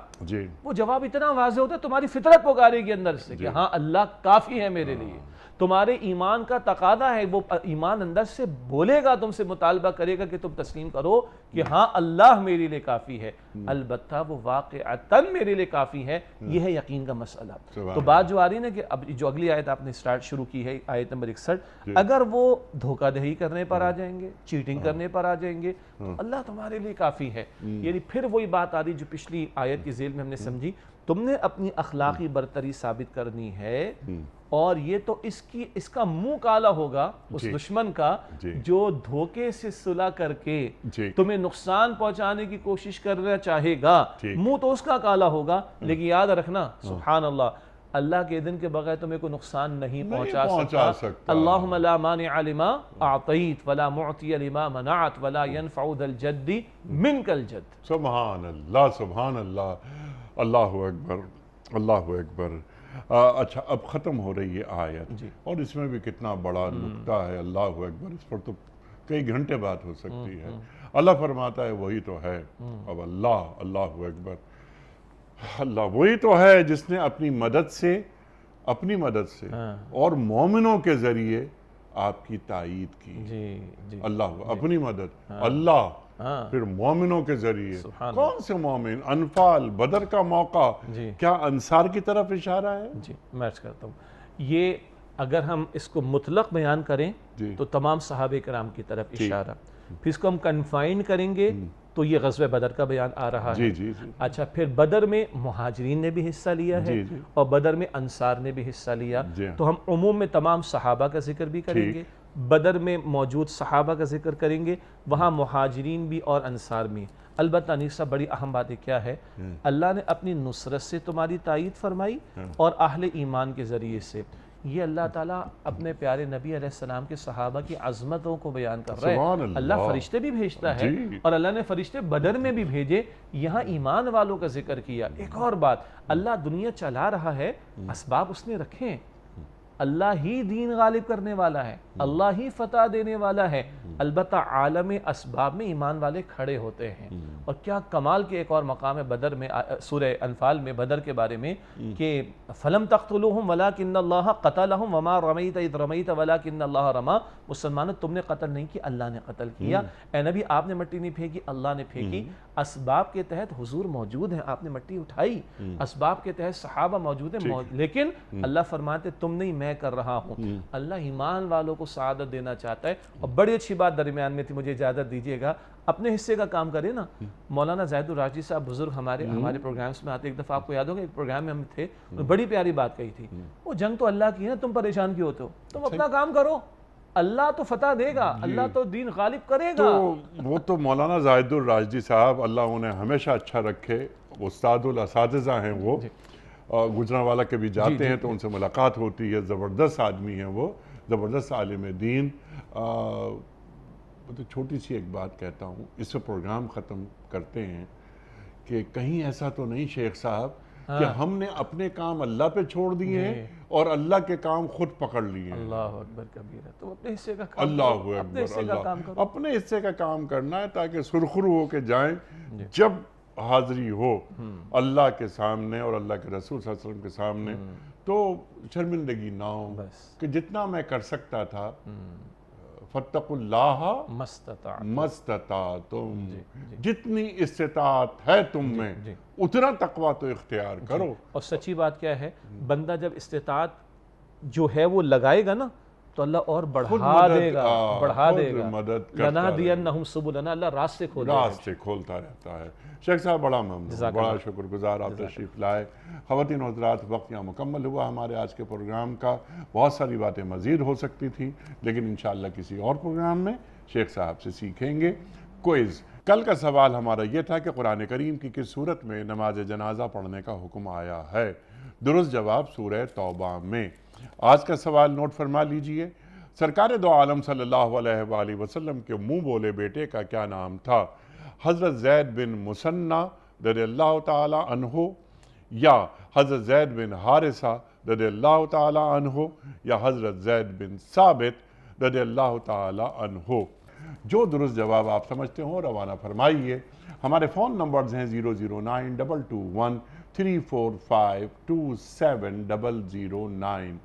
وہ جواب اتنا واضح ہوتا ہے، تمہاری فطرت پکارے گی اندر سے کہ ہاں اللہ کافی ہے میرے لیے. تمہارے ایمان کا تقاضا ہے، وہ ایمان اندر سے بولے گا، تم سے مطالبہ کرے گا کہ تم تسلیم کرو کہ ہاں اللہ میرے لیے کافی ہے. البتہ وہ واقعتاً میرے لیے کافی ہے، یہ ہے یقین کا مسئلہ. تو بات جو آ رہی ہے نا کہ اب جو اگلی آیت آپ نے شروع کی ہے، آیت نمبر 61، اگر وہ دھوکہ دہی کرنے پر آ جائیں گے، چیٹنگ کرنے پر آ جائیں گے، تو اللہ تمہارے لیے کافی ہے. یعنی پھر وہی بات آ رہی جو پچھلی آیت کی ذیل میں ہم نے سمجھی، تم نے اپنی اخلاقی برتری ثابت کرنی ہے. اور یہ تو اس کا منہ کالا ہوگا اس دشمن کا جو دھوکے سے صلح کر کے تمہیں نقصان پہنچانے کی کوشش کرنا چاہے گا. منہ تو اس کا کالا ہوگا، لیکن یاد رکھنا سبحان اللہ، اللہ کے اذن کے بغیر تمہیں کوئی نقصان نہیں پہنچا سکتا. اللہم لا مانع لما اعطیت ولا معطی لما منعت ولا ينفع ذا الجد منک الجد. سبحان اللہ، سبحان اللہ. اللہ اکبر، اللہ اکبر. اچھا، اب ختم ہو رہی ہے آیت، اور اس میں بھی کتنا بڑا نکتہ ہے. اللہ اکبر. اس پر تو کئی گھنٹے بات ہو سکتی ہے. اللہ فرماتا ہے وہی تو ہے. اب اللہ اکبر، اللہ وہی تو ہے جس نے اپنی مدد سے اور مومنوں کے ذریعے آپ کی تائید کی. اللہ اپنی مدد، اللہ پھر مومنوں کے ذریعے. کون سے مومن؟ انفال، بدر کا موقع. کیا انصار کی طرف اشارہ ہے؟ جی میں عرض کرتا ہوں، یہ اگر ہم اس کو مطلق بیان کریں تو تمام صحابہ کرام کی طرف اشارہ. پھر اس کو ہم کنفائن کریں گے تو یہ غزوہ بدر کا بیان آ رہا ہے. اچھا، پھر بدر میں مہاجرین نے بھی حصہ لیا ہے اور بدر میں انصار نے بھی حصہ لیا. تو ہم عموم میں تمام صحابہ کا ذکر بھی کریں گے، بدر میں موجود صحابہ کا ذکر کریں گے، وہاں مہاجرین بھی اور انصار بھی. البتہ انیسا بڑی اہم باتیں کیا ہے، اللہ نے اپنی نصرت سے تمہاری تائید فرمائی اور اہل ایمان کے ذریعے سے. یہ اللہ تعالیٰ اپنے پیارے نبی علیہ السلام کے صحابہ کی عظمتوں کو بیان کر رہا ہے. اللہ فرشتے بھی بھیجتا ہے اور اللہ نے فرشتے بدر میں بھی بھیجے، یہاں ایمان والوں کا ذکر کیا. ایک اور بات، اللہ دنیا چلا رہا ہے، اسباب اس نے رکھے ہیں. اللہ ہی دین غالب کرنے والا ہے، اللہ ہی فتح دینے والا ہے. البتہ عالم اسباب میں ایمان والے کھڑے ہوتے ہیں. اور کیا کمال کے ایک اور مقام ہے بدر میں، سورہ انفال میں بدر کے بارے میں کہ فَلَمْ تَقْتُلُوهُمْ وَلَكِنَّ اللَّهَ قَتَلَهُمْ وَمَا رَمَيْتَ إِذْ رَمَيْتَ وَلَكِنَّ اللَّهَ رَمَى. مسلمانوں تم نے قتل نہیں کی، اللہ نے قتل کیا. اے نبی آپ نے مٹی نہیں پھینکی، اللہ نے پھینکی. اسباب کے تحت حضور موجود ہیں، آپ نے مٹی اٹھائی. اسباب کے تحت صحابہ موجود ہیں، لیکن اللہ فرماتے تم نہیں، میں کر رہا ہوں. اللہ ایمان والوں کو سعادت دینا چاہتا ہے. اور بڑی اچھی بات درمیان میں تھی، مجھے اجازت دیجیے گا، اپنے حصے کا کام کرے نا. مولانا زاہد الراجی صاحب بزرگ ہمارے پروگرامز میں آتے. ایک دفعہ آپ کو یاد ہوگا ایک پروگرام میں ہم تھے, بڑی پیاری بات کہی تھی, وہ جنگ تو اللہ کی ہے, تم پریشان کیوں ہوتے ہو, تم اپنا کام کرو, اللہ تو فتح دے گا, اللہ تو دین غالب کرے گا. تو وہ تو مولانا زاہد الراجی صاحب اللہ انہیں ہمیشہ اچھا رکھے, استاد الاساتذہ ہیں وہ, گجرانوالا کے بھی جاتے ہیں تو ان سے ملاقات ہوتی ہے, زبردست آدمی ہیں وہ, زبردست عالم دین. تو چھوٹی سی ایک بات کہتا ہوں, اس سے پروگرام ختم کرتے ہیں, کہ کہیں ایسا تو نہیں شیخ صاحب کہ ہم نے اپنے کام اللہ پہ چھوڑ دیے ہیں اور اللہ کے کام خود پکڑ لیے ہیں. اللہ اکبر کبیرہ. تو اپنے حصے کا کام اللہ کرو, اپنے اکبر, حصے کا کام کرو. اپنے حصے کا کام کرنا ہے تاکہ سرخرو ہو کے جائیں جب حاضری ہو اللہ کے سامنے اور اللہ کے رسول صلی اللہ علیہ وسلم کے سامنے, تو شرمندگی نہ ہو کہ جتنا میں کر سکتا تھا فَاتَّقُوا اللَّهَ مَسْتَطَعْتُمْ, جتنی استطاعت ہے تم میں اتنا تقویٰ تو اختیار کرو. اور سچی بات کیا ہے, بندہ جب استطاعت جو ہے وہ لگائے گا نا تو اللہ اور بڑھا دے گا, بڑھا دے گا. لَنَهْدِيَنَّهُمْ سُبُلَنَا, اللہ راستے کھولتا رہتا ہے. شیخ صاحب بڑا ممنون, بڑا شکر گزار آپ تشریف لائے. خواتین و حضرات, وقت یہاں مکمل ہوا ہمارے آج کے پروگرام کا. بہت ساری باتیں مزید ہو سکتی تھیں لیکن انشاءاللہ کسی اور پروگرام میں شیخ صاحب سے سیکھیں گے. کوئز. کل کا سوال ہمارا یہ تھا کہ قرآن کریم کی کس صورت میں نماز جنازہ پڑھنے کا حکم آیا ہے؟ درست جواب سورہ توبہ میں. آج کا سوال نوٹ فرما لیجئے. سرکار دو عالم صلی اللہ علیہ وآلہ وسلم کے منہ بولے بیٹے کا کیا نام تھا؟ حضرت زید بن مسنہ رضی اللہ تعالی عنہ, یا حضرت زید بن حارثہ رضی اللہ تعالی عنہ, یا حضرت زید بن ثابت رضی اللہ تعالی عنہ؟ جو درست جواب آپ سمجھتے ہوں روانہ فرمائیے. ہمارے فون نمبرز ہیں 0092213452709.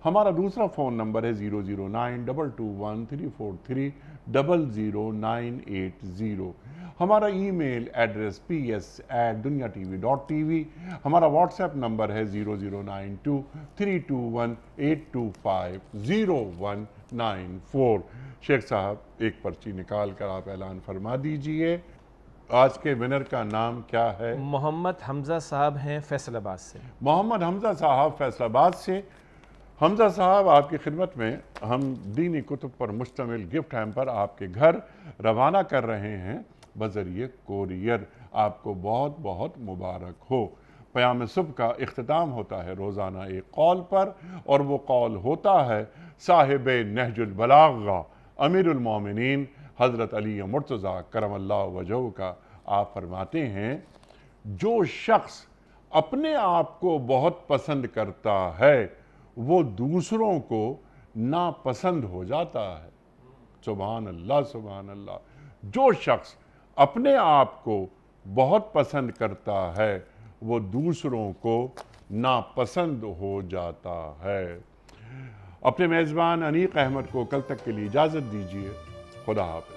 ہمارا دوسرا فون نمبر ہے 0092213450980. ہمارا ای میل ایڈریس ps@duniatv.tv. ہمارا واٹس ایپ نمبر ہے 009232182500194. شیخ صاحب ایک پرچی نکال کر آپ اعلان فرما دیجئے. آج کے ونر کا نام کیا ہے؟ محمد حمزہ صاحب ہیں فیصل آباد سے. محمد حمزہ صاحب فیصل آباد سے. حمزہ صاحب آپ کی خدمت میں ہم دینی کتب پر مشتمل گفٹ ہیمپر آپ کے گھر روانہ کر رہے ہیں بذریعہ کوریئر. آپ کو بہت بہت مبارک ہو. پیام صبح کا اختتام ہوتا ہے روزانہ ایک قول پر, اور وہ قول ہوتا ہے صاحب نہج البلاغہ امیر المومنین حضرت علی مرتضیٰ کرم اللہ وجہہ کا. آپ فرماتے ہیں, جو شخص اپنے آپ کو بہت پسند کرتا ہے وہ دوسروں کو ناپسند ہو جاتا ہے. سبحان اللہ, سبحان اللہ. جو شخص اپنے آپ کو بہت پسند کرتا ہے وہ دوسروں کو ناپسند ہو جاتا ہے. اپنے میزبان انیق احمد کو کل تک کے لیے اجازت دیجیے. خدا حافظ.